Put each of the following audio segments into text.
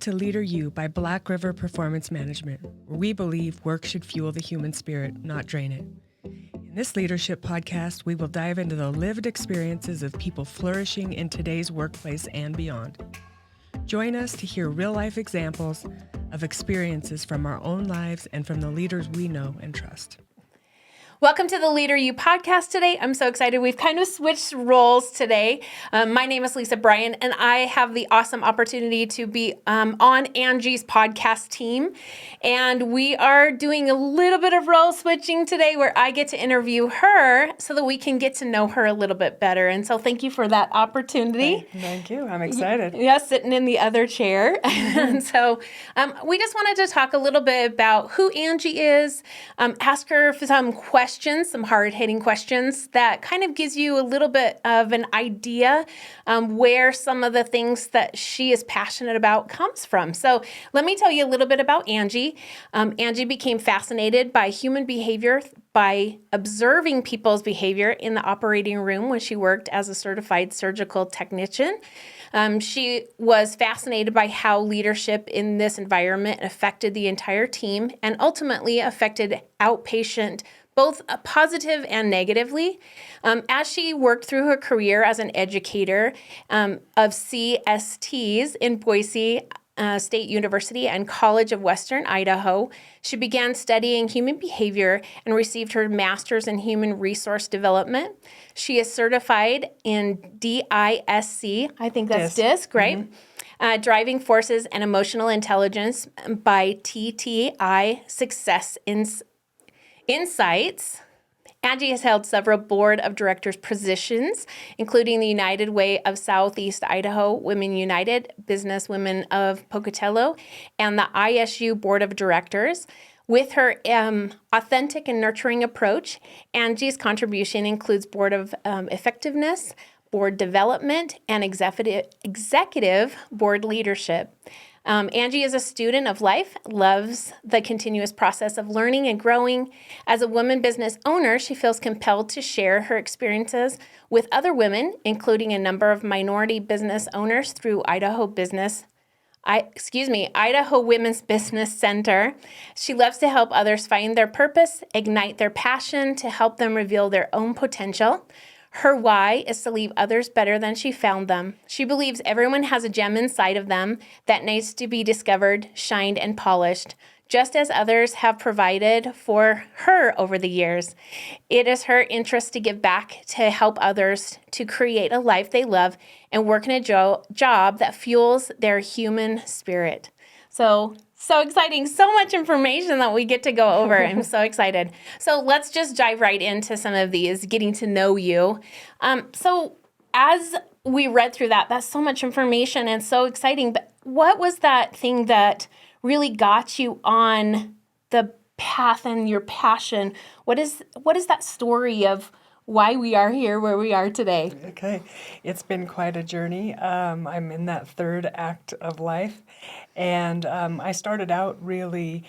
to Leader You by Black River Performance Management, where we believe work should fuel the human spirit, not drain it. In this leadership podcast, we will dive into the lived experiences of people flourishing in today's workplace and beyond. Join us to hear real-life examples of experiences from our own lives and from the leaders we know and trust. Welcome to the Leader You podcast today. I'm so excited. We've kind of switched roles today. My name is Lisa Bryan, and I have the awesome opportunity to be on Angie's podcast team. And we are doing a little bit of role switching today where I get to interview her so that we can get to know her a little bit better. And so thank you for that opportunity. Thank you. I'm excited. Yeah, sitting in the other chair. And so we just wanted to talk a little bit about who Angie is, ask her for some questions, some hard-hitting questions that kind of gives you a little bit of an idea where some of the things that she is passionate about comes from. So let me tell you a little bit about Angie. Angie became fascinated by human behavior by observing people's behavior in the operating room when she worked as a certified surgical technician. She was fascinated by how leadership in this environment affected the entire team and ultimately affected outpatient both positive and negatively. As she worked through her career as an educator of CSTs in Boise State University and College of Western Idaho, she began studying human behavior and received her master's in human resource development. She is certified in DISC, I think that's DISC, right? Mm-hmm. Driving Forces and Emotional Intelligence by TTI Success Insights. Angie has held several board of directors positions, including the United Way of Southeast Idaho, Women United, Business Women of Pocatello, and the ISU Board of Directors. With her authentic and nurturing approach, Angie's contribution includes board of effectiveness, board development, and executive board leadership. Angie is a student of life, loves the continuous process of learning and growing. As a woman business owner, she feels compelled to share her experiences with other women, including a number of minority business owners through Idaho Women's Business Center. She loves to help others find their purpose, ignite their passion, to help them reveal their own potential. Her why is to leave others better than she found them. She believes everyone has a gem inside of them that needs to be discovered, shined, and polished, just as others have provided for her over the years. It is her interest to give back, to help others to create a life they love and work in a job that fuels their human spirit. So exciting. So much information that we get to go over. I'm so excited. So let's just dive right into some of these, getting to know you. So as we read through that's so much information and so exciting. But what was that thing that really got you on the path and your passion? What is that story of why we are here where we are today? Okay. It's been quite a journey. I'm in that third act of life. And I started out really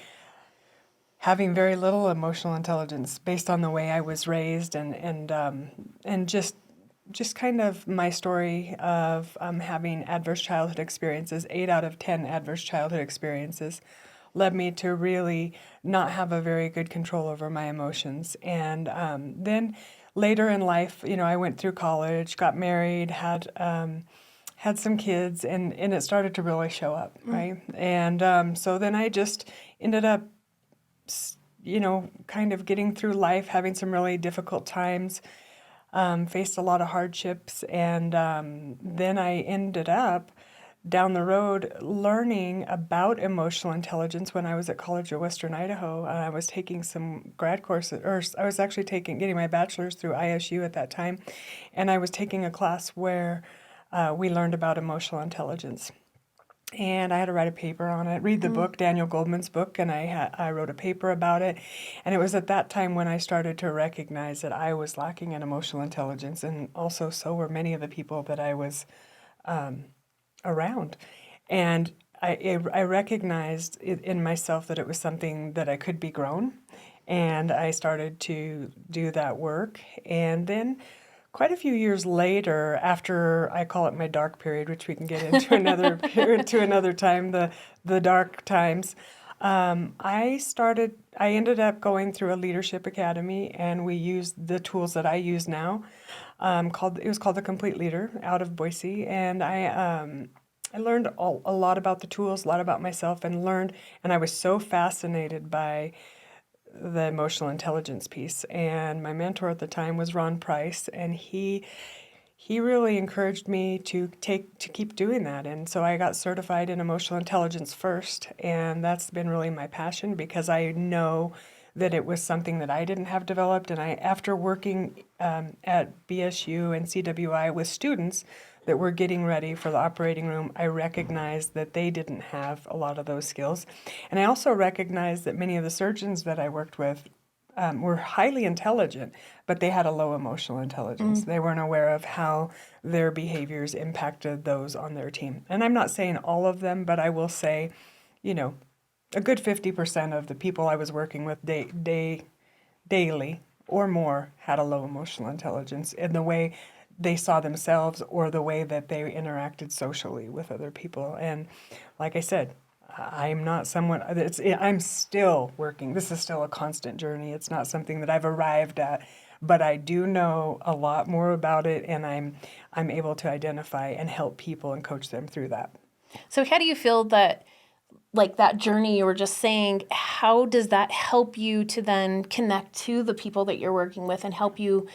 having very little emotional intelligence based on the way I was raised and just kind of my story of having adverse childhood experiences. 8 out of 10 adverse childhood experiences led me to really not have a very good control over my emotions. And then later in life, I went through college, got married, had some kids, and it started to really show up, right? And so then I just ended up, kind of getting through life, having some really difficult times, faced a lot of hardships, and then I ended up down the road learning about emotional intelligence when I was at College of Western Idaho. I was taking some grad courses, or I was actually getting my bachelor's through ISU at that time, and I was taking a class where we learned about emotional intelligence. And I had to write a paper on it, read the book, Daniel Goldman's book, and I wrote a paper about it. And it was at that time when I started to recognize that I was lacking in emotional intelligence, and also so were many of the people that I was around. And I recognized in myself that it was something that I could be grown, and I started to do that work. And then quite a few years later, after I call it my dark period, which we can get into another period to another time, the dark times. I ended up going through a leadership academy, and we used the tools that I use now. It was called the Complete Leader out of Boise, and I learned a lot about the tools, a lot about myself, and I was so fascinated by the emotional intelligence piece. And my mentor at the time was Ron Price, and he really encouraged me to keep doing that. And so I got certified in emotional intelligence first, and that's been really my passion because I know that it was something that I didn't have developed. And after working at BSU and CWI with students that were getting ready for the operating room, I recognized that they didn't have a lot of those skills. And I also recognized that many of the surgeons that I worked with were highly intelligent, but they had a low emotional intelligence. They weren't aware of how their behaviors impacted those on their team. And I'm not saying all of them, but I will say, a good 50% of the people I was working with daily or more had a low emotional intelligence in the way they saw themselves or the way that they interacted socially with other people. And like I said, I'm not someone I'm still working. This is still a constant journey. It's not something that I've arrived at, but I do know a lot more about it, and I'm able to identify and help people and coach them through that. So how do you feel that, like that journey you were just saying, how does that help you to then connect to the people that you're working with and help you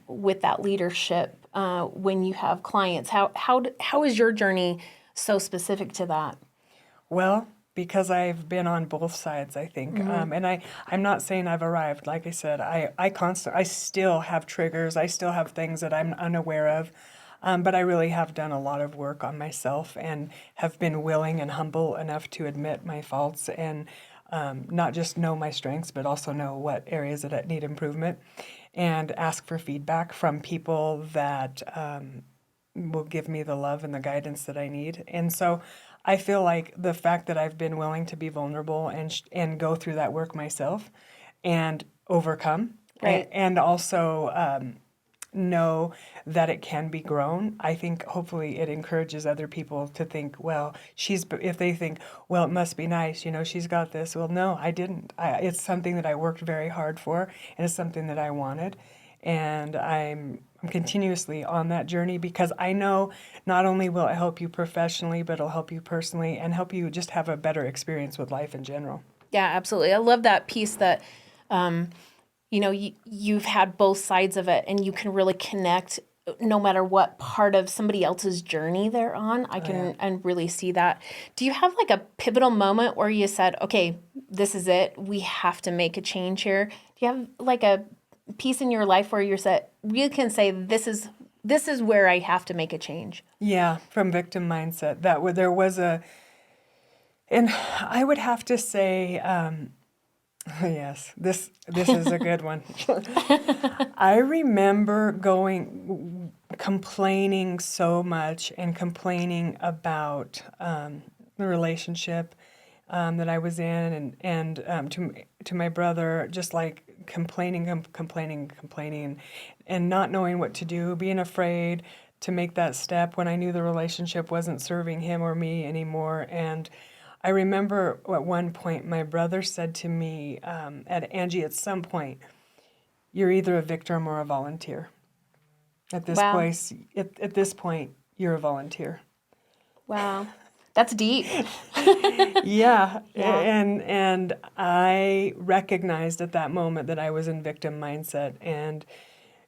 with that leadership when you have clients? How is your journey so specific to that? Well, because I've been on both sides, I think, and I'm not saying I've arrived. Like I said, I still have triggers. I still have things that I'm unaware of, but I really have done a lot of work on myself and have been willing and humble enough to admit my faults and not just know my strengths, but also know what areas that need improvement, and ask for feedback from people that will give me the love and the guidance that I need. And so I feel like the fact that I've been willing to be vulnerable and go through that work myself and overcome, Right. and also know that it can be grown. I think hopefully it encourages other people to think, well, if they think, well, it must be nice, she's got this. Well, no, I didn't. It's something that I worked very hard for, and it's something that I wanted. And I'm continuously on that journey because I know not only will it help you professionally, but it'll help you personally and help you just have a better experience with life in general. Yeah, absolutely. I love that piece that, you've had both sides of it and you can really connect no matter what part of somebody else's journey they're on. I can and really see that. Do you have like a pivotal moment where you said, okay, this is it. We have to make a change here. Do you have like a piece in your life where you can say, this is where I have to make a change? Yeah, from victim mindset. There was and I would have to say, yes, this is a good one. I remember complaining so much and complaining about the relationship that I was in, and to my brother, just like complaining, and not knowing what to do, being afraid to make that step when I knew the relationship wasn't serving him or me anymore. And I remember at one point my brother said to me, Angie, at some point, you're either a victim or a volunteer. At this Wow. place, at this point, you're a volunteer. Wow. That's deep. Yeah. Yeah. And I recognized at that moment that I was in victim mindset, and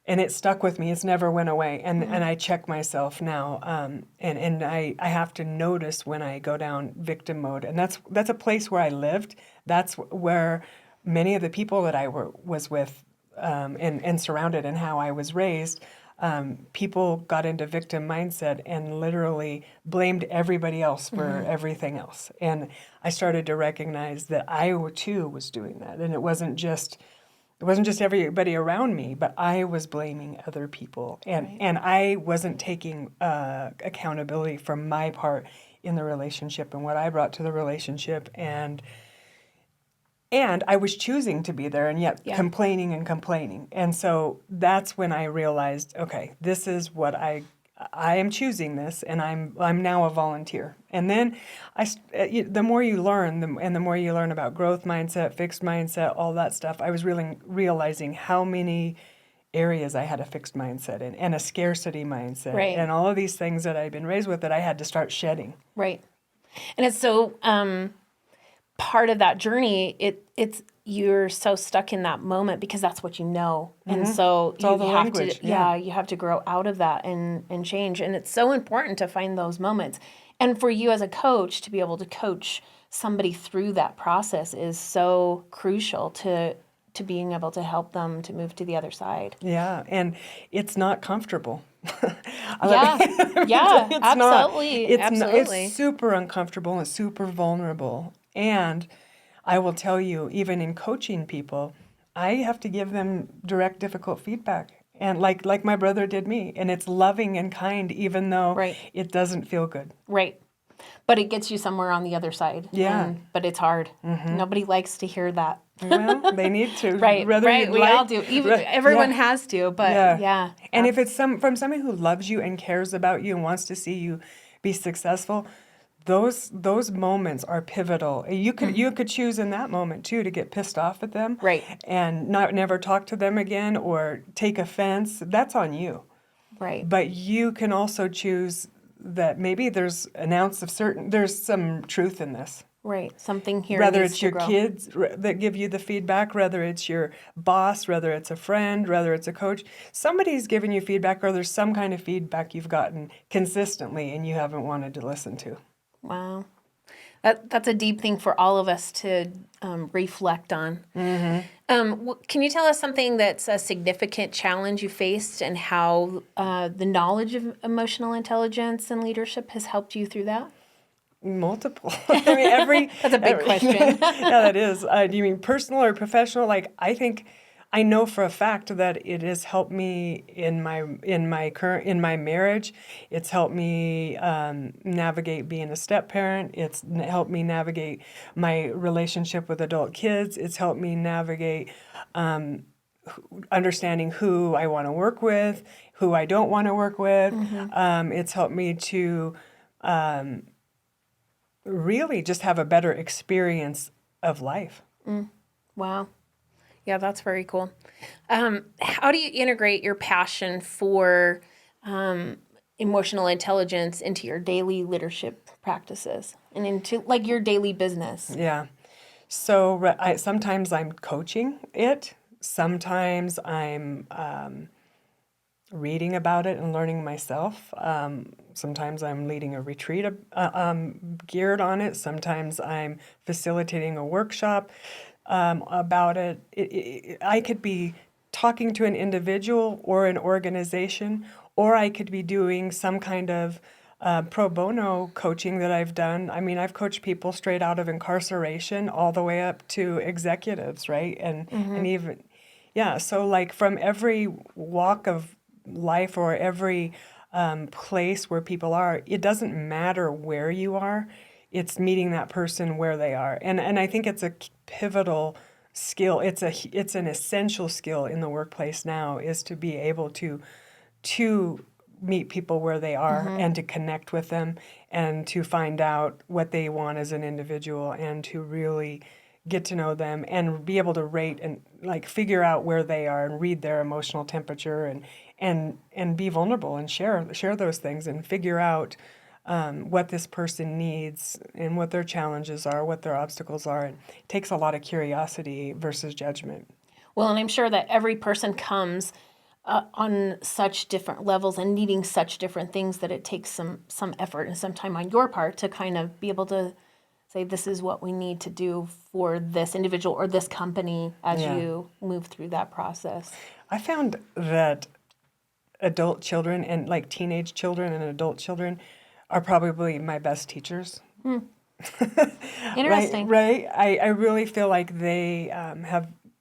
it stuck with me. It's never went away. And I check myself now, and I have to notice when I go down victim mode. And that's a place where I lived. That's where many of the people that I was with and surrounded, and how I was raised, people got into victim mindset and literally blamed everybody else for everything else. And I started to recognize that I too was doing that, and it wasn't just everybody around me, but I was blaming other people, and I wasn't taking accountability for my part in the relationship and what I brought to the relationship. And And I was choosing to be there and yet complaining and complaining. And so that's when I realized, okay, this is what I am choosing this, and I'm now a volunteer. And then the more you learn, and the more you learn about growth mindset, fixed mindset, all that stuff, I was really realizing how many areas I had a fixed mindset in, and a scarcity mindset, and all of these things that I'd been raised with that I had to start shedding. Right. And it's so part of that journey. It's you're so stuck in that moment because that's what you know, and so it's all the language. You have to grow out of that and change. And it's so important to find those moments. And for you as a coach to be able to coach somebody through that process is so crucial to being able to help them to move to the other side. Yeah, and it's not comfortable. Absolutely. It's super uncomfortable and super vulnerable. And I will tell you, even in coaching people, I have to give them direct, difficult feedback. And like my brother did me. And it's loving and kind, even though it doesn't feel good. Right. But it gets you somewhere on the other side. Yeah. But it's hard. Nobody likes to hear that. Well, they need to. Right. We all do. Everyone has to, but yeah. And if it's from somebody who loves you and cares about you and wants to see you be successful, those moments are pivotal. You could choose in that moment too to get pissed off at them, and never talk to them again or take offense. That's on you, right? But you can also choose that maybe there's some truth in this, right? Something here. Whether it's your kids that give you the feedback, whether it's your boss, whether it's a friend, whether it's a coach, somebody's giving you feedback, or there's some kind of feedback you've gotten consistently and you haven't wanted to listen to. Wow. That's a deep thing for all of us to reflect on. Can you tell us something that's a significant challenge you faced and how the knowledge of emotional intelligence and leadership has helped you through that? Multiple. I mean, that's a big question. Yeah, that is. Do you mean personal or professional? Like, I know for a fact that it has helped me in my marriage. It's helped me navigate being a step parent. It's helped me navigate my relationship with adult kids. It's helped me navigate understanding who I want to work with, who I don't want to work with. It's helped me to really just have a better experience of life. Wow. Yeah, that's very cool. How do you integrate your passion for emotional intelligence into your daily leadership practices and into like your daily business? Yeah. So sometimes I'm coaching it. Sometimes I'm reading about it and learning myself. Sometimes I'm leading a retreat geared on it. Sometimes I'm facilitating a workshop about it. I could be talking to an individual or an organization, or I could be doing some kind of pro bono coaching that I've done. I mean, I've coached people straight out of incarceration all the way up to executives, right? And even, so like from every walk of life or every place where people are, it doesn't matter where you are. It's meeting that person where they are. And I think it's a pivotal skill. It's an essential skill in the workplace now, is to be able to meet people where they are and to connect with them and to find out what they want as an individual and to really get to know them and be able to rate and like figure out where they are and read their emotional temperature and be vulnerable and share those things and figure out what this person needs and what their challenges are, what their obstacles are. It takes a lot of curiosity versus judgment. Well, and I'm sure that every person comes on such different levels and needing such different things that it takes some effort and some time on your part to kind of be able to say, this is what we need to do for this individual or this company as you move through that process. I found that adult children and like teenage children and adult children are probably my best teachers. Interesting. Right? I really feel like they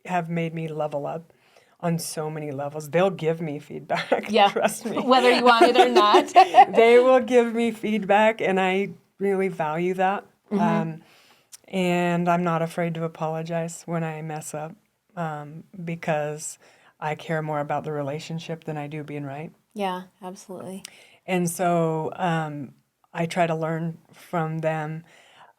have made me level up on so many levels. They'll give me feedback, trust me. Whether you want it or not. They will give me feedback, and I really value that. And I'm not afraid to apologize when I mess up, because I care more about the relationship than I do being right. Yeah, absolutely. And so I try to learn from them.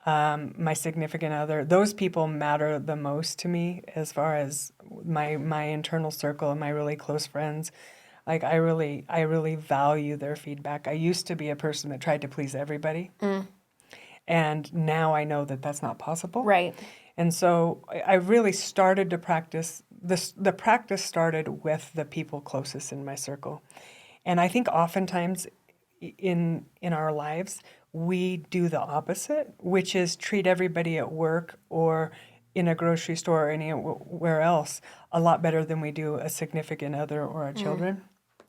My significant other, those people matter the most to me as far as my internal circle and my really close friends. Like I really value their feedback. I used to be a person that tried to please everybody, and now I know that that's not possible. Right. And so I really started to practice this. The practice started with the people closest in my circle. And I think oftentimes in our lives, we do the opposite, which is treat everybody at work or in a grocery store or anywhere else a lot better than we do a significant other or our children.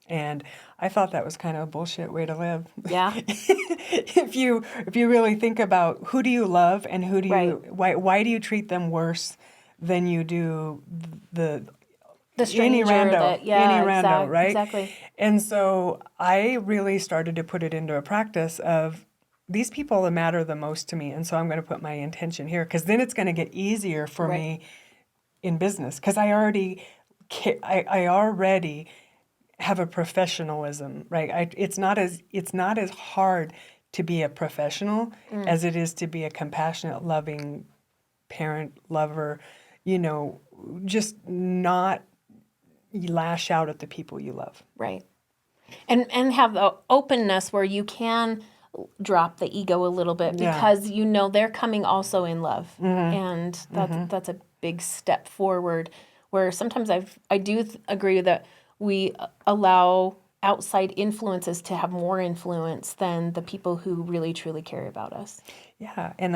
And I thought that was kind of a bullshit way to live. Yeah. If you really think about who do you love and who do you Right. why do you treat them worse than you do the The stranger that, any yeah, rando, right? exactly. And so I really started to put it into a practice of these people that matter the most to me, and so I'm going to put my intention here because then it's going to get easier for Right. me in business because I already have a professionalism, right? It's not as hard to be a professional as it is to be a compassionate, loving parent, lover, just not lash out at the people you love. Right. And have the openness where you can drop the ego a little bit Yeah. because you know they're coming also in love. And that's a big step forward where sometimes I do agree that we allow outside influences to have more influence than the people who really truly care about us. Yeah, and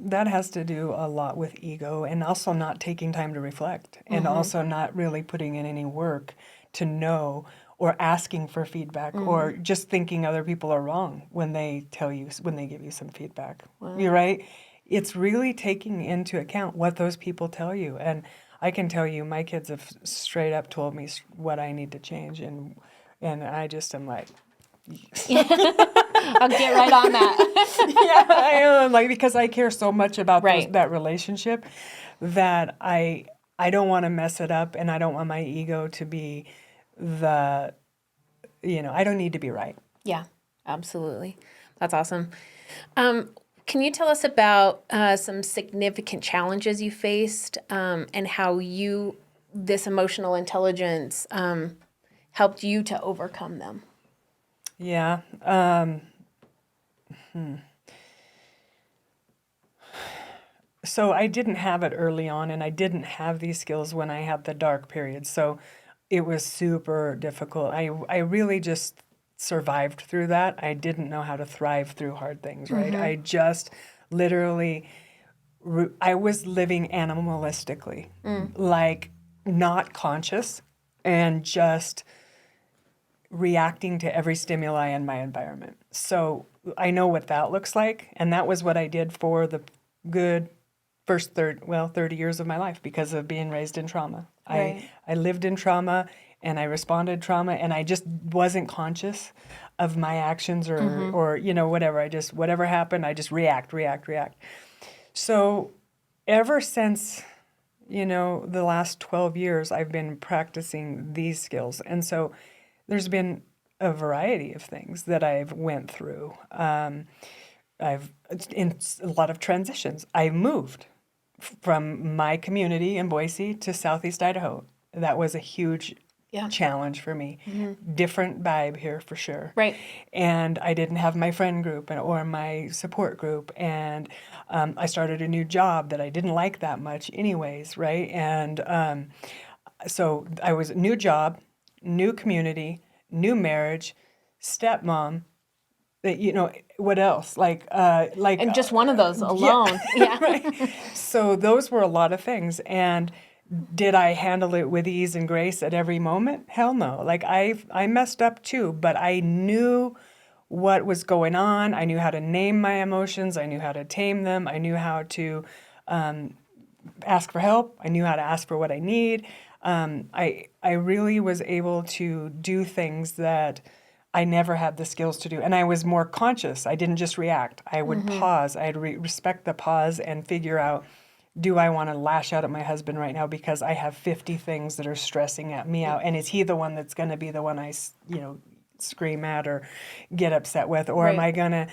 that has to do a lot with ego and also not taking time to reflect and also not really putting in any work to know or asking for feedback or just thinking other people are wrong when they give you some feedback. You're right. It's really taking into account what those people tell you. And I can tell you my kids have straight up told me what I need to change and I just am like I'll get right on that. yeah, I am like because I care so much about Right. that relationship that I don't want to mess it up and I don't want my ego to be the I don't need to be right. Yeah, absolutely. That's awesome. Can you tell us about some significant challenges you faced and how this emotional intelligence helped you to overcome them? Yeah. So I didn't have it early on and I didn't have these skills when I had the dark period. So it was super difficult. I really just survived through that. I didn't know how to thrive through hard things, right? I just literally I was living animalistically, like not conscious and just reacting to every stimuli in my environment. So I know what that looks like. And that was what I did for the good first 30 years of my life because of being raised in trauma. Right. I lived in trauma and I responded trauma and I just wasn't conscious of my actions or whatever. Whatever happened, I just react. So ever since, the last 12 years, I've been practicing these skills. And so there's been a variety of things that I've went through. I've in a lot of transitions. I moved from my community in Boise to Southeast Idaho. That was a huge challenge for me. Different vibe here for sure. Right. And I didn't have my friend group or my support group. And I started a new job that I didn't like that much anyways, right? And so I was new job, new community, new marriage, stepmom. What else? And just one of those alone. Yeah. Right. So those were a lot of things. And did I handle it with ease and grace at every moment? Hell no. Like I messed up too, but I knew what was going on. I knew how to name my emotions. I knew how to tame them. I knew how to ask for help. I knew how to ask for what I need. I really was able to do things that I never had the skills to do. And I was more conscious. I didn't just react. I would pause. I'd respect the pause and figure out, do I want to lash out at my husband right now because I have 50 things that are stressing at me out? And is he the one that's going to be the one I, scream at or get upset with? Or am I going to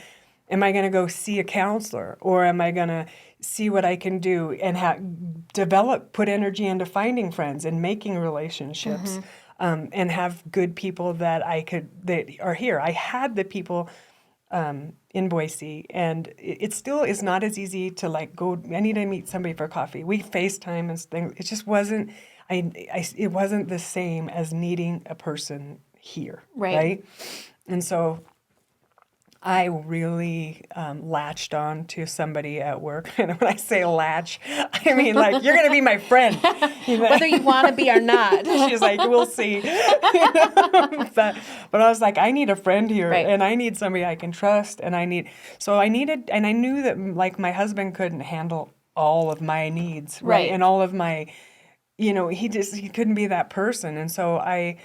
go see a counselor? Or am I going to see what I can do and put energy into finding friends and making relationships? And have good people that are here. I had the people in Boise, and it still is not as easy to go. I need to meet somebody for coffee. We FaceTime and things. It just wasn't. It wasn't the same as needing a person here, right? And so I really latched on to somebody at work. And when I say latch, I mean you're going to be my friend. Whether you want to be or not. She's like, we'll see. But I was like, I need a friend here, and I need somebody I can trust. And I knew that my husband couldn't handle all of my needs, right? And all of my, he couldn't be that person. And so I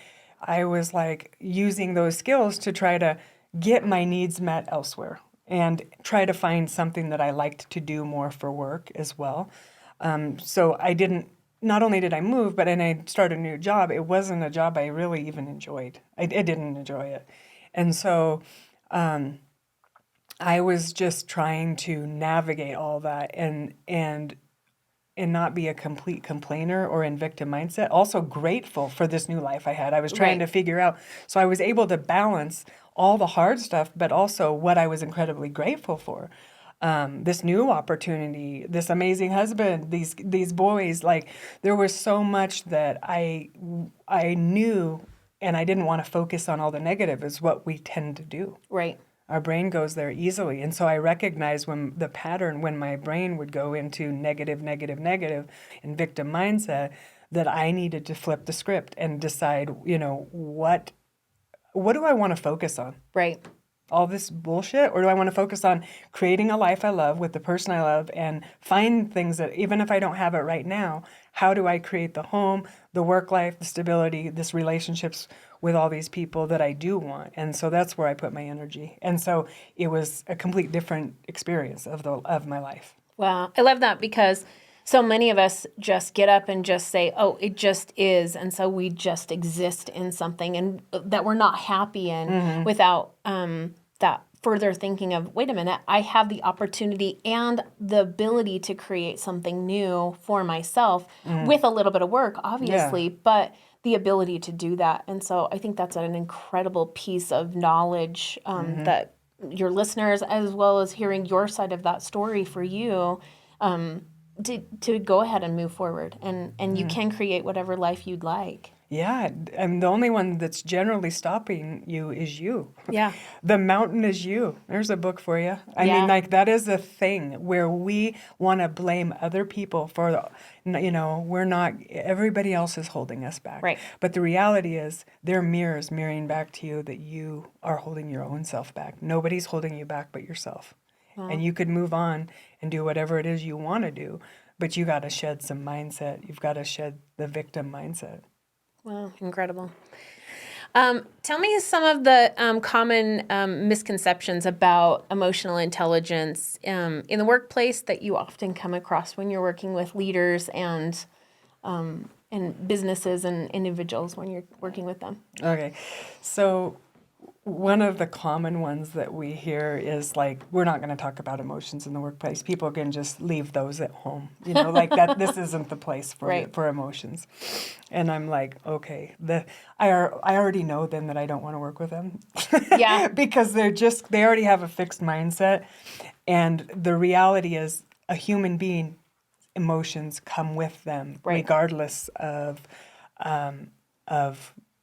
was using those skills to try to get my needs met elsewhere and try to find something that I liked to do more for work as well. So not only did I move, but then I started a new job. It wasn't a job I really even enjoyed. I didn't enjoy it. And so I was just trying to navigate all that and not be a complete complainer or in victim mindset. Also grateful for this new life I had. I was trying to figure out. So I was able to balance all the hard stuff, but also what I was incredibly grateful for. This new opportunity, this amazing husband, these boys. There was so much that I knew, and I didn't want to focus on all the negative, is what we tend to do. Right. Our brain goes there easily. And so I recognized when my brain would go into negative, and victim mindset, that I needed to flip the script and decide, what do I want to focus on? Right. All this bullshit? Or do I want to focus on creating a life I love with the person I love and find things that, even if I don't have it right now, how do I create the home, the work life, the stability, this relationships with all these people that I do want? And so that's where I put my energy. And so it was a complete different experience of my life. Wow. I love that, because so many of us just get up and just say, oh, it just is. And so we just exist in something and that we're not happy in without that further thinking of, wait a minute, I have the opportunity and the ability to create something new for myself with a little bit of work, obviously, but the ability to do that. And so I think that's an incredible piece of knowledge that your listeners, as well as hearing your side of that story for you, to go ahead and move forward, and you can create whatever life you'd like. Yeah, and the only one that's generally stopping you is you. Yeah. The mountain is you. There's a book for you. I mean, that is a thing where we want to blame other people for, we're not, everybody else is holding us back. Right. But the reality is they're mirrors mirroring back to you that you are holding your own self back. Nobody's holding you back but yourself. Wow. And you could move on and do whatever it is you want to do, but you got to shed some mindset. You've got to shed the victim mindset. Wow, incredible. Tell me some of the common misconceptions about emotional intelligence in the workplace that you often come across when you're working with leaders and businesses and individuals when you're working with them. Okay, so one of the common ones that we hear is we're not going to talk about emotions in the workplace. People can just leave those at home. That this isn't the place for emotions. And I'm like, okay, I already know then that I don't want to work with them. Yeah. Because they already have a fixed mindset. And the reality is a human being, emotions come with them, regardless of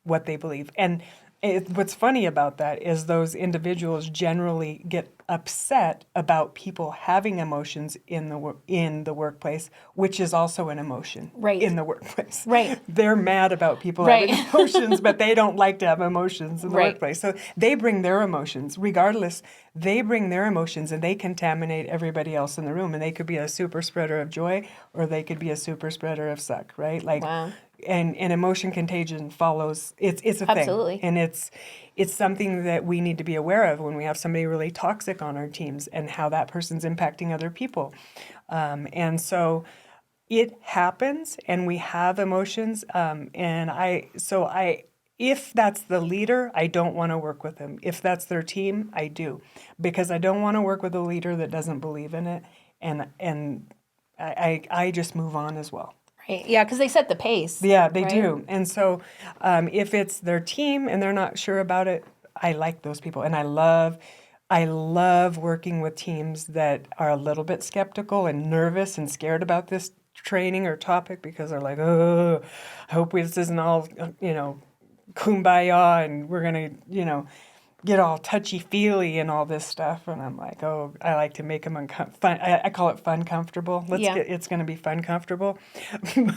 what they believe. And what's funny about that is those individuals generally get upset about people having emotions in the workplace, which is also an emotion in the workplace. Right. They're mad about people having emotions, but they don't like to have emotions in the workplace. So they bring their emotions. Regardless, they bring their emotions and they contaminate everybody else in the room. And they could be a super spreader of joy, or they could be a super spreader of suck, right? Like, Wow. and emotion contagion follows. It's a Absolutely. thing, and it's something that we need to be aware of when we have somebody really toxic on our teams and how that person's impacting other people. And so it happens, and we have emotions. If that's the leader, I don't want to work with them. If that's their team, I do, because I don't want to work with a leader that doesn't believe in it, and I just move on as well. Right. Yeah, because they set the pace. Yeah, they right? do. And so if it's their team and they're not sure about it, I like those people. And I love working with teams that are a little bit skeptical and nervous and scared about this training or topic, because they're like, oh, I hope this isn't all, kumbaya and we're going to, get all touchy-feely and all this stuff. And I'm like, oh, I like to make them fun. I call it fun comfortable. It's going to be fun comfortable.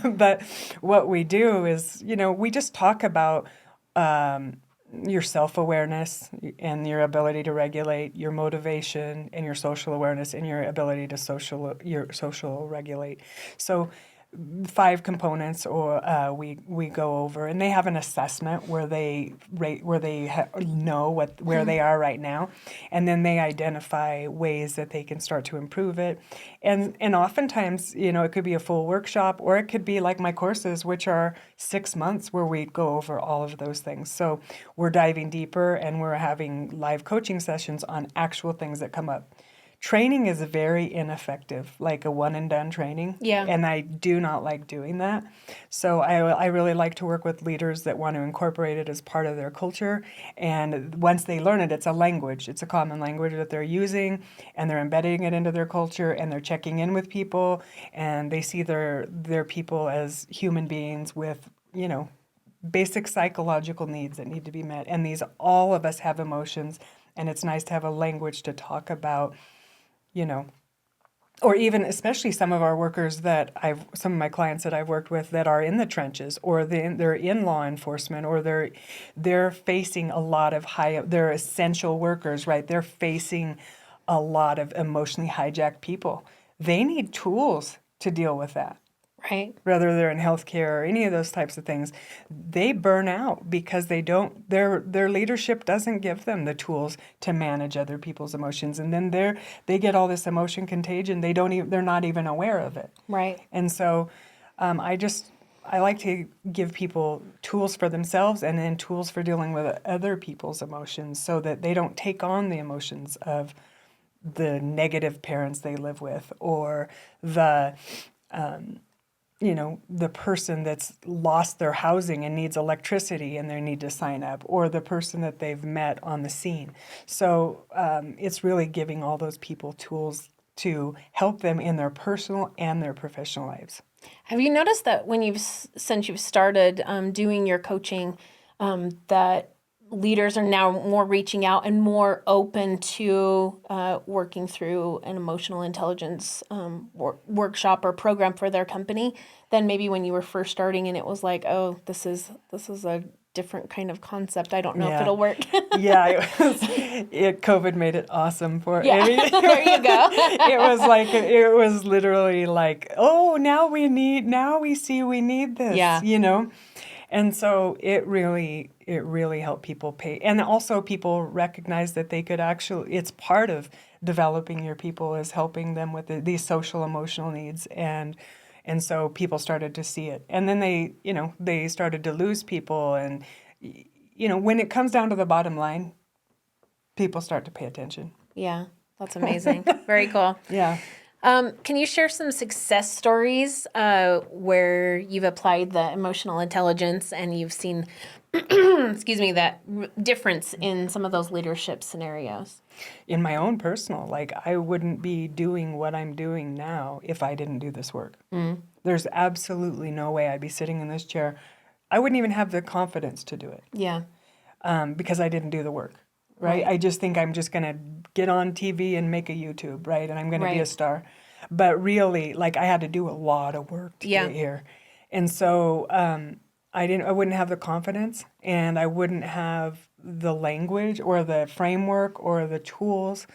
But what we do is, we just talk about your self-awareness and your ability to regulate, your motivation and your social awareness and your ability to social regulate. So 5 components, or we go over, and they have an assessment where they rate, where they know where they are right now, and then they identify ways that they can start to improve it, and oftentimes it could be a full workshop, or it could be like my courses, which are 6 months, where we go over all of those things. So we're diving deeper, and we're having live coaching sessions on actual things that come up. Training is very ineffective, like a one and done training. Yeah. And I do not like doing that. So I really like to work with leaders that want to incorporate it as part of their culture. And once they learn it, it's a language. It's a common language that they're using, and they're embedding it into their culture, and they're checking in with people, and they see their people as human beings with, basic psychological needs that need to be met. And all of us have emotions, and it's nice to have a language to talk about, or even especially some of our workers some of my clients that I've worked with that are in the trenches, or they're in law enforcement, or they're facing a lot of they're essential workers, right? They're facing a lot of emotionally hijacked people. They need tools to deal with that. Right. Whether they're in healthcare or any of those types of things, they burn out because their leadership doesn't give them the tools to manage other people's emotions, and then they get all this emotion contagion. They're not even aware of it. Right. And so, I like to give people tools for themselves, and then tools for dealing with other people's emotions, so that they don't take on the emotions of the negative parents they live with, or the the person that's lost their housing and needs electricity and they need to sign up, or the person that they've met on the scene. So it's really giving all those people tools to help them in their personal and their professional lives. Have you noticed that since you've started doing your coaching, that leaders are now more reaching out and more open to working through an emotional intelligence workshop or program for their company than maybe when you were first starting and it was like, oh, this is a different kind of concept. I don't know if it'll work. Yeah, COVID made it awesome for yeah. I mean, there you go. it was literally like, oh, now we see we need this. Yeah. And so it really helped people pay. And also people recognize that they could it's part of developing your people is helping them with these social emotional needs. And so people started to see it. And then they started to lose people. And, when it comes down to the bottom line, people start to pay attention. Yeah, that's amazing. Very cool. Yeah. Can you share some success stories where you've applied the emotional intelligence and you've seen, that difference in some of those leadership scenarios? In my own personal, I wouldn't be doing what I'm doing now if I didn't do this work. Mm. There's absolutely no way I'd be sitting in this chair. I wouldn't even have the confidence to do it. Yeah. Because I didn't do the work. Right? I just think I'm just going to get on TV and make a YouTube, right? And I'm going to be a star. But really, I had to do a lot of work to get here. And so I wouldn't have the confidence, and I wouldn't have the language or the framework or the tools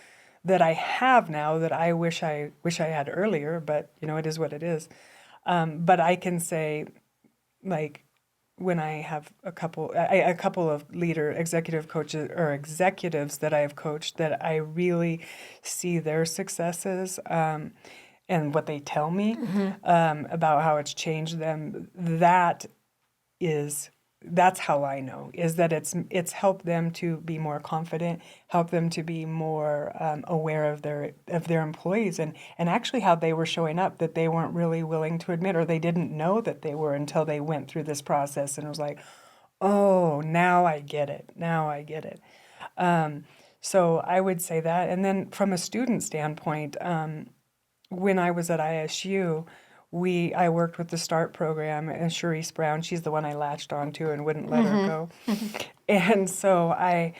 that I have now that I wish I had earlier, but it is what it is. But I can say, like, when I have a couple of executive coaches or executives that I have coached, that I really see their successes and what they tell me about how it's changed them. That's how I know, is that it's helped them to be more confident, help them to be more aware of their employees and actually how they were showing up, that they weren't really willing to admit, or they didn't know that they were until they went through this process and it was like, oh, now I get it. Now I get it. So I would say that. And then from a student standpoint, when I was at ISU, I worked with the START program, and Charisse Brown, she's the one I latched onto and wouldn't let her go. And so I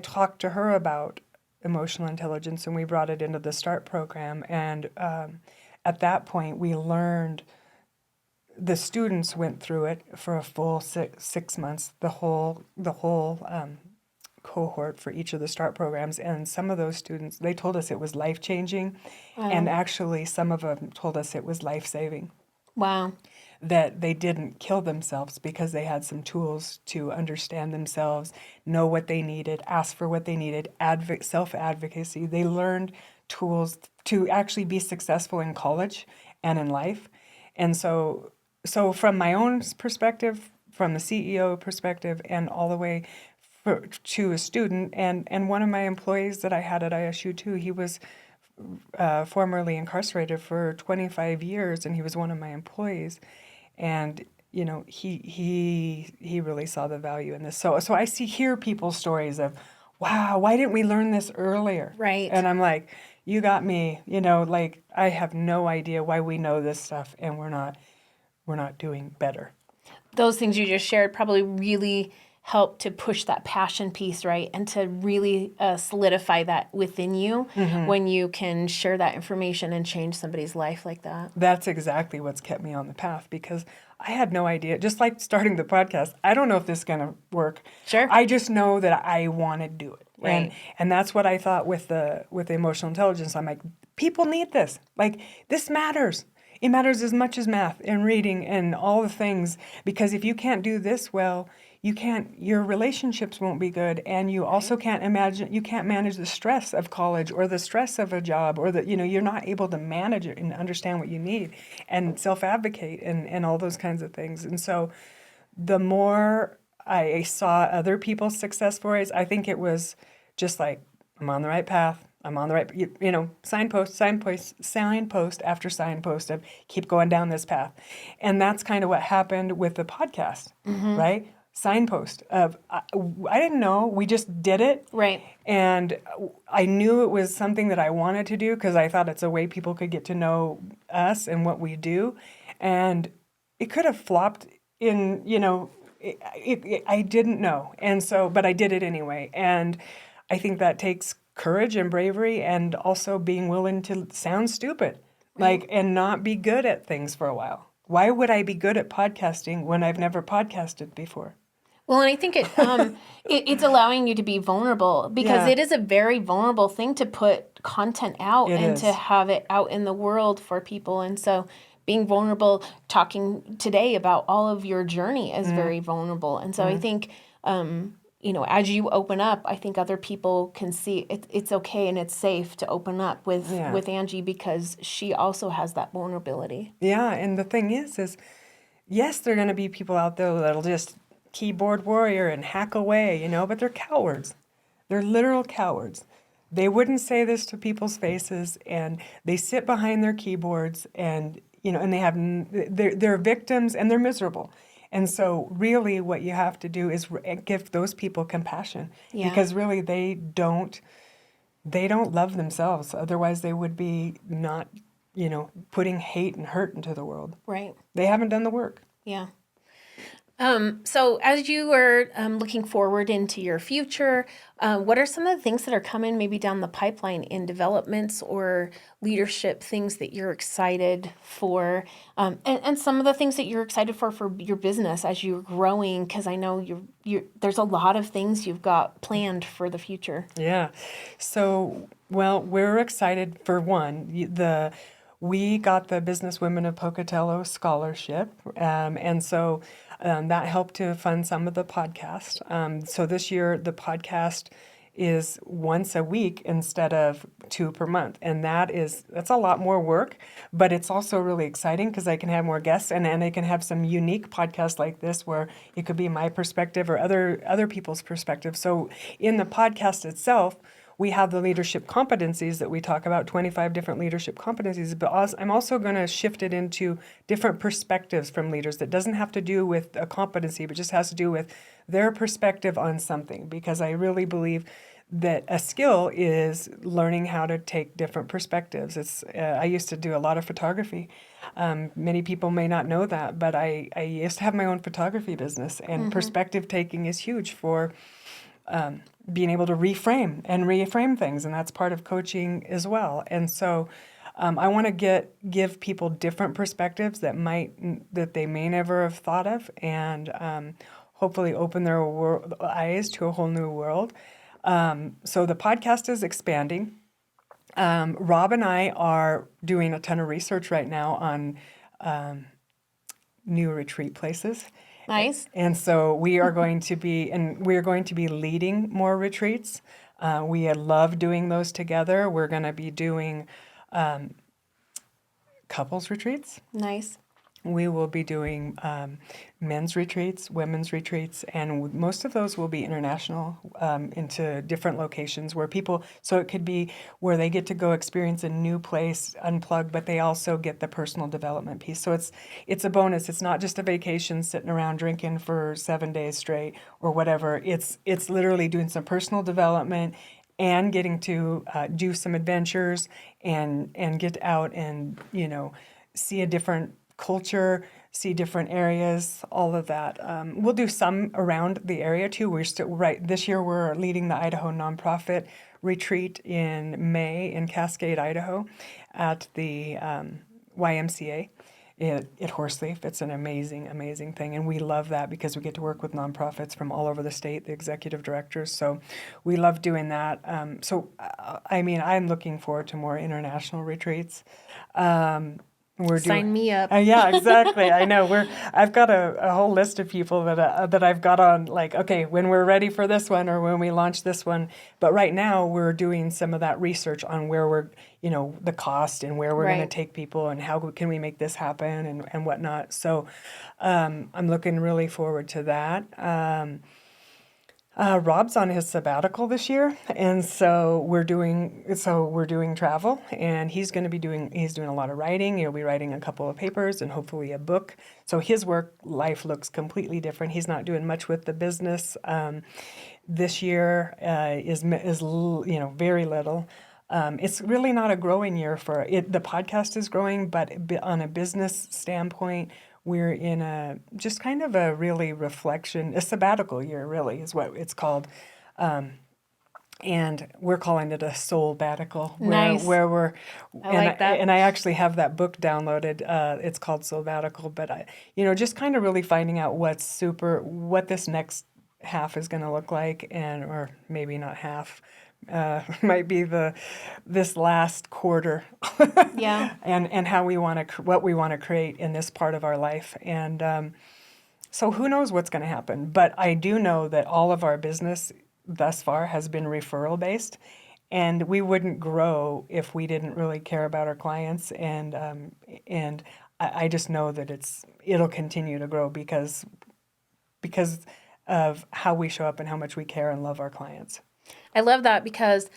talked to her about emotional intelligence, and we brought it into the START program. And at that point, we learned, the students went through it for a full 6 months, the whole cohort for each of the START programs, and some of those students, they told us it was life-changing, and actually some of them told us it was life-saving. Wow. That they didn't kill themselves because they had some tools to understand themselves, know what they needed, ask for what they needed, self-advocacy. They learned tools to actually be successful in college and in life. And so from my own perspective, from the CEO perspective, and all the way to a student, and one of my employees that I had at ISU too, he was formerly incarcerated for 25 years, and he was one of my employees, and he really saw the value in this. So I hear people's stories of, wow, why didn't we learn this earlier? Right. And I'm like, you got me. Like, I have no idea why we know this stuff and we're not doing better. Those things you just shared probably really help to push that passion piece, right? And to really solidify that within you when you can share that information and change somebody's life like that. That's exactly what's kept me on the path, because I had no idea. Just like starting the podcast, I don't know if this is going to work. Sure. I just know that I want to do it. Right. And that's what I thought with the emotional intelligence. I'm like, people need this. Like, this matters. It matters as much as math and reading and all the things, because if you can't do this well, your relationships won't be good, and you also can't manage the stress of college or the stress of a job, or you're not able to manage it and understand what you need and self-advocate and all those kinds of things. And so the more I saw other people's success stories, I think it was just like, I'm on the right path. I'm on the right, signpost after signpost of keep going down this path. And that's kind of what happened with the podcast, right? Signpost of, I didn't know, we just did it. Right. And I knew it was something that I wanted to do because I thought it's a way people could get to know us and what we do. And it could have flopped in, I didn't know. And so, but I did it anyway. And I think that takes courage and bravery, and also being willing to sound stupid, and not be good at things for a while. Why would I be good at podcasting when I've never podcasted before? Well, and I think it's allowing you to be vulnerable, because it is a very vulnerable thing to put content out to have it out in the world for people. And so being vulnerable, talking today about all of your journey is very vulnerable. And so I think, as you open up, I think other people can see it's okay and it's safe to open up with Angie, because she also has that vulnerability. Yeah, and the thing is yes, there are going to be people out there that'll just keyboard warrior and hack away, but they're cowards. They're literal cowards. They wouldn't say this to people's faces, and they sit behind their keyboards, and and they're victims, and they're miserable. And so really what you have to do is give those people compassion, because really they don't love themselves. Otherwise they would be not, putting hate and hurt into the world. Right. They haven't done the work. Yeah. So as you are looking forward into your future, what are some of the things that are coming maybe down the pipeline in developments or leadership things that you're excited for, and some of the things that you're excited for your business as you're growing? Because I know there's a lot of things you've got planned for the future. Yeah. So, well, we're excited for one, we got the Business Women of Pocatello scholarship, and so that helped to fund some of the podcast. So this year the podcast is once a week instead of two per month, and that's a lot more work, but it's also really exciting because I can have more guests, and I can have some unique podcasts like this where it could be my perspective or other people's perspective. So in the podcast itself, we have the leadership competencies that we talk about, 25 different leadership competencies, but I'm also going to shift it into different perspectives from leaders that doesn't have to do with a competency, but just has to do with their perspective on something, because I really believe that a skill is learning how to take different perspectives. I used to do a lot of photography. Many people may not know that, but I used to have my own photography business, and perspective taking is huge for being able to reframe things, and that's part of coaching as well. And so I want to give people different perspectives that they may never have thought of, and hopefully open their eyes to a whole new world. So the podcast is expanding. Rob and I are doing a ton of research right now on new retreat places. Nice. And so we're going to be leading more retreats. We love doing those together. We're going to be doing couples retreats. Nice. We will be doing men's retreats, women's retreats, and most of those will be international, into different locations so it could be where they get to go experience a new place, unplugged, but they also get the personal development piece. So it's a bonus. It's not just a vacation sitting around drinking for 7 days straight or whatever. It's literally doing some personal development and getting to do some adventures and get out and, see a different culture, see different areas, all of that. We'll do some around the area too. This year we're leading the Idaho nonprofit retreat in May in Cascade, Idaho at the YMCA at Horseleaf. It's an amazing, amazing thing. And we love that because we get to work with nonprofits from all over the state, the executive directors. So we love doing that. I'm looking forward to more international retreats. Sign me up. Yeah, exactly. I know. I've got a whole list of people that I've got on, like, okay, when we're ready for this one or when we launch this one. But right now we're doing some of that research on where we're, the cost and where we're going to take people and how can we make this happen and whatnot. So I'm looking really forward to that. Rob's on his sabbatical this year, and so we're doing travel, and he's doing a lot of writing. He'll be writing a couple of papers and hopefully a book. So his work life looks completely different. He's not doing much with the business. This year is very little. It's really not a growing year for it. The podcast is growing, but on a business standpoint, we're in just kind of a really a sabbatical year, really, is what it's called. And we're calling it a soul-batical. Nice. Where we're, I like that. And I actually have that book downloaded. It's called Soul-Batical, but just kind of really finding out what this next half is going to look like, or maybe not half. Might be this last quarter. Yeah. And how what we want to create in this part of our life. And so who knows what's going to happen. But I do know that all of our business thus far has been referral based, and we wouldn't grow if we didn't really care about our clients. And I just know that it'll continue to grow because of how we show up and how much we care and love our clients. I love that because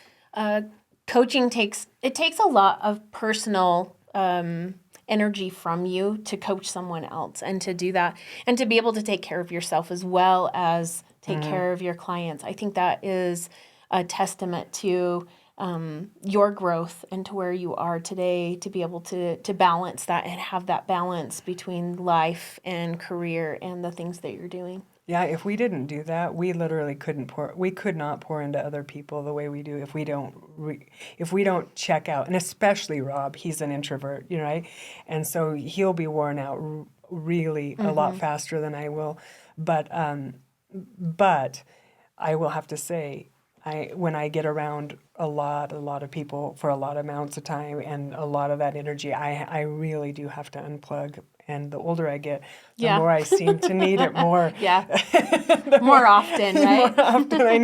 coaching takes a lot of personal energy from you to coach someone else, and to do that and to be able to take care of yourself as well as take care of your clients. I think that is a testament to your growth and to where you are today, to be able to balance that and have that balance between life and career and the things that you're doing. Yeah, if we didn't do that, we literally we could not pour into other people the way we do if we don't check out. And especially Rob, he's an introvert, right? And so he'll be worn out really a lot faster than I will. But I will have to say, when I get around a lot of people for a lot of amounts of time and a lot of that energy, I really do have to unplug. And the older I get, the more I seem to need it more. Yeah. More often, right? More often, I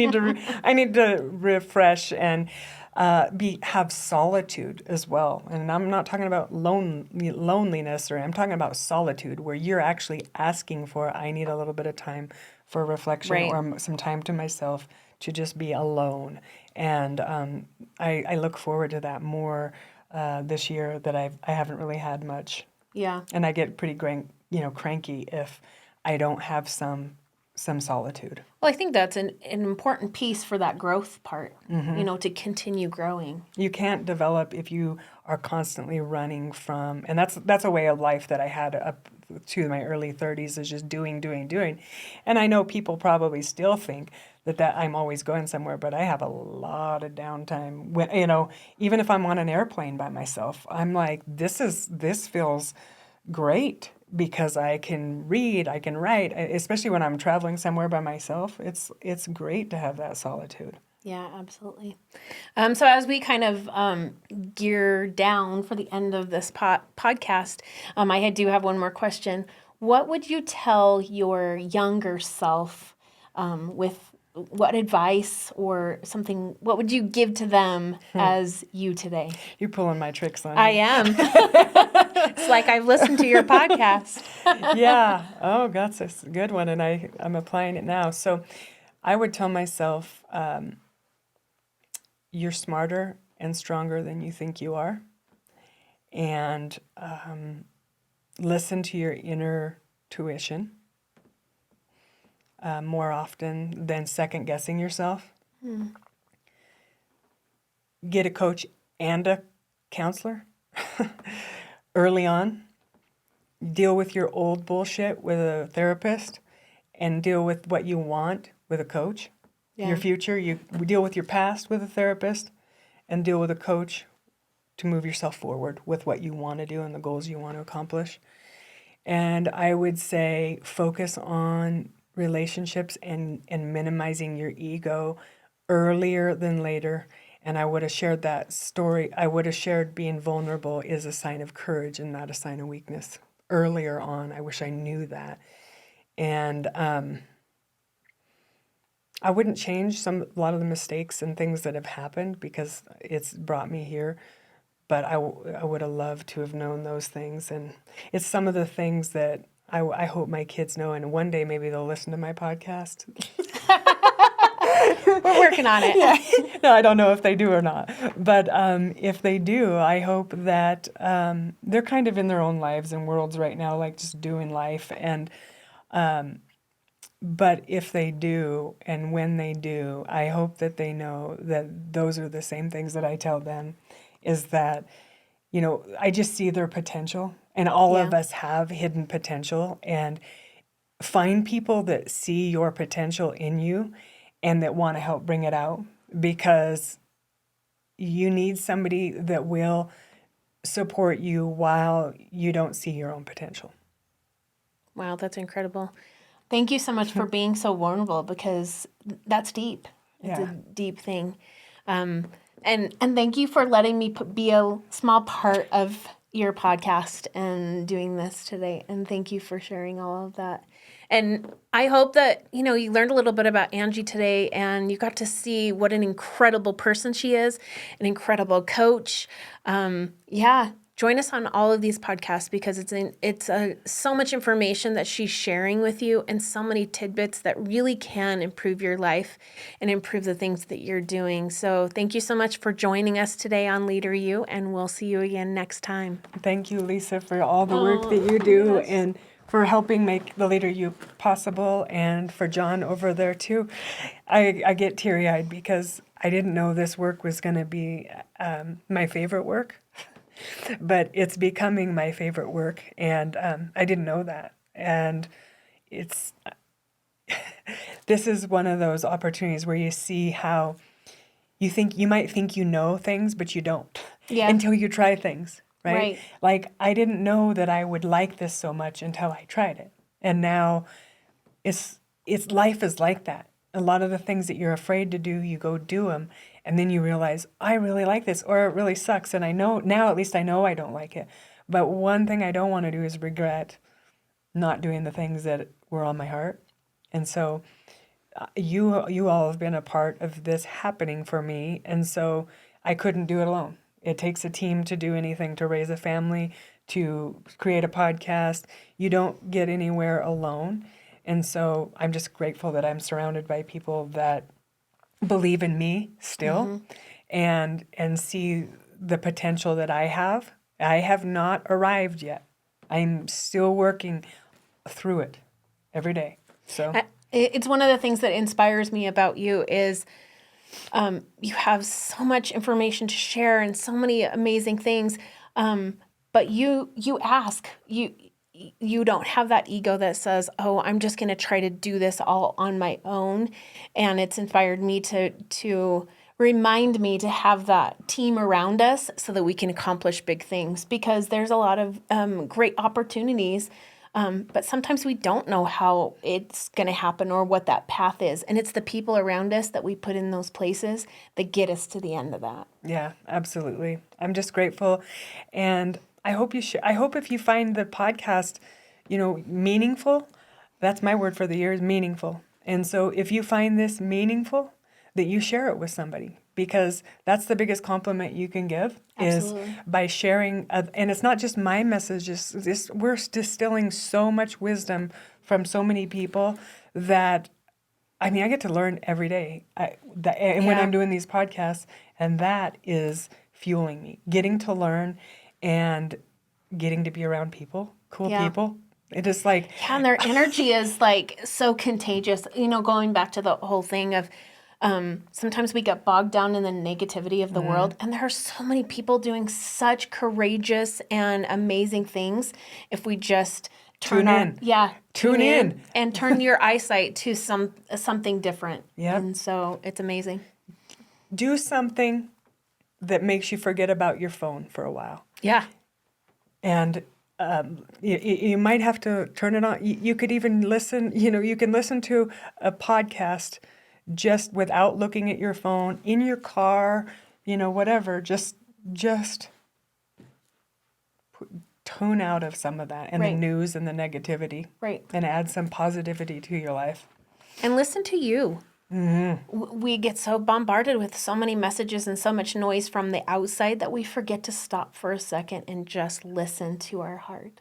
need to refresh and have solitude as well. And I'm not talking about loneliness, or I'm talking about solitude, where you're actually asking for, I need a little bit of time for reflection, Right. or some time to myself to just be alone. And I look forward to that more this year that I haven't really had much. Yeah. And I get pretty cranky if I don't have some solitude. Well, I think that's an important piece for that growth part, to continue growing. You can't develop if you are constantly running from, and that's a way of life that I had up to my early 30s, is just doing. And I know people probably still think that I'm always going somewhere, but I have a lot of downtime. When, even if I'm on an airplane by myself, I'm like, this feels great, because I can read, I can write, especially when I'm traveling somewhere by myself. It's great to have that solitude. Yeah, absolutely. So as we kind of gear down for the end of this podcast, I do have one more question. What would you tell your younger self with what advice or something, what would you give to them as you today? You're pulling my tricks on me. I am. It's like I've listened to your podcast. Yeah. Oh, that's a good one, and I'm applying it now. So I would tell myself, you're smarter and stronger than you think you are. And listen to your inner tuition more often than second guessing yourself. Get a coach and a counselor early on. Deal with your old bullshit with a therapist, and deal with what you want with a coach. Yeah. Your future, you deal with your past with a therapist, and deal with a coach to move yourself forward with what you want to do and the goals you want to accomplish. And I would say focus on relationships and minimizing your ego earlier than later. And I would have shared that story. I would have shared being vulnerable is a sign of courage and not a sign of weakness earlier on. I wish I knew that. And I wouldn't change a lot of the mistakes and things that have happened, because it's brought me here. But I would have loved to have known those things. And it's some of the things that I hope my kids know. And one day maybe they'll listen to my podcast. We're working on it. Yeah. No, I don't know if they do or not. But if they do, I hope that they're kind of in their own lives and worlds right now, like just doing life. And but if they do, and when they do, I hope that they know that those are the same things that I tell them, is that, I just see their potential, and all of us have hidden potential, and find people that see your potential in you and that want to help bring it out, because you need somebody that will support you while you don't see your own potential. Wow, that's incredible. Thank you so much for being so vulnerable, because that's deep. It's a deep thing. And thank you for letting me be a small part of your podcast and doing this today. And thank you for sharing all of that. And I hope that, you learned a little bit about Angie today, and you got to see what an incredible person she is, an incredible coach. Join us on all of these podcasts, because it's so much information that she's sharing with you, and so many tidbits that really can improve your life and improve the things that you're doing. So thank you so much for joining us today on Leader U, and we'll see you again next time. Thank you, Lisa, for all the work that you do, and for helping make the Leader U possible, and for John over there too. I get teary-eyed, because I didn't know this work was going to be my favorite work, but it's becoming my favorite work, and I didn't know that. And it's this is one of those opportunities where you see how you might think you know things, but you don't Yeah. until you try things, right? Right. Like I didn't know that I would like this so much until I tried it, and now it's life is like that. A lot of the things that you're afraid to do, you go do them, and then you realize I really like this, or it really sucks, and I know now at least I know I don't like it. But one thing I don't want to do is regret not doing the things that were on my heart, and so you all have been a part of this happening for me, and so I couldn't do it alone. It takes a team to do anything, to raise a family, to create a podcast. You don't get anywhere alone. And so I'm just grateful that I'm surrounded by people that believe in me still and see the potential that I have. I have not arrived yet. I'm still working through it every day. So It's one of the things that inspires me about you is you have so much information to share and so many amazing things, but you ask you don't have that ego that says, "Oh, I'm just going to try to do this all on my own," and it's inspired me to remind me to have that team around us so that we can accomplish big things, because there's a lot of great opportunities. But sometimes we don't know how it's going to happen or what that path is. And it's the people around us that we put in those places that get us to the end of that. yeah, absolutely. I'm just grateful, and I hope I hope if you find the podcast, meaningful. That's my word for the year, is meaningful. And so if you find this meaningful, that you share it with somebody, because that's the biggest compliment you can give. Absolutely. Is by sharing. And it's not just my messages. We're distilling so much wisdom from so many people that I get to learn every day. And when Yeah. I'm doing these podcasts, and that is fueling me, getting to learn and getting to be around people, cool Yeah. people. It is like, Yeah, and their energy is like so contagious. Going back to the whole thing of sometimes we get bogged down in the negativity of the world, and there are so many people doing such courageous and amazing things. If we just tune in and turn your eyesight to something different. Yep. And so it's amazing. do something that makes you forget about your phone for a while. Yeah. And you might have to turn it on. You could even listen, you can listen to a podcast just without looking at your phone, in your car, whatever. Just tune out of some of that and Right. the news and the negativity. Right. And add some positivity to your life. And listen to you. We get so bombarded with so many messages and so much noise from the outside that we forget to stop for a second and just listen to our heart.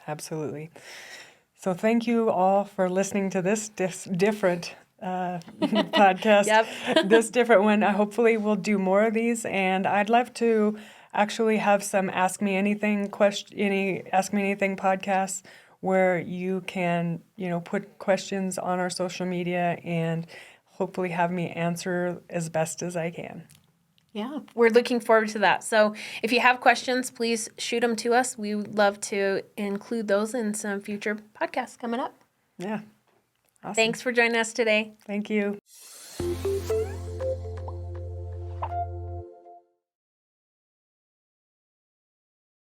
Absolutely. So thank you all for listening to this different podcast. Yep. This different one. Hopefully we'll do more of these, and I'd love to actually have some Ask Me Anything podcasts where you can, put questions on our social media and hopefully have me answer as best as I can. Yeah, we're looking forward to that. So if you have questions, please shoot them to us. We would love to include those in some future podcasts coming up. Yeah. Awesome. Thanks for joining us today. Thank you.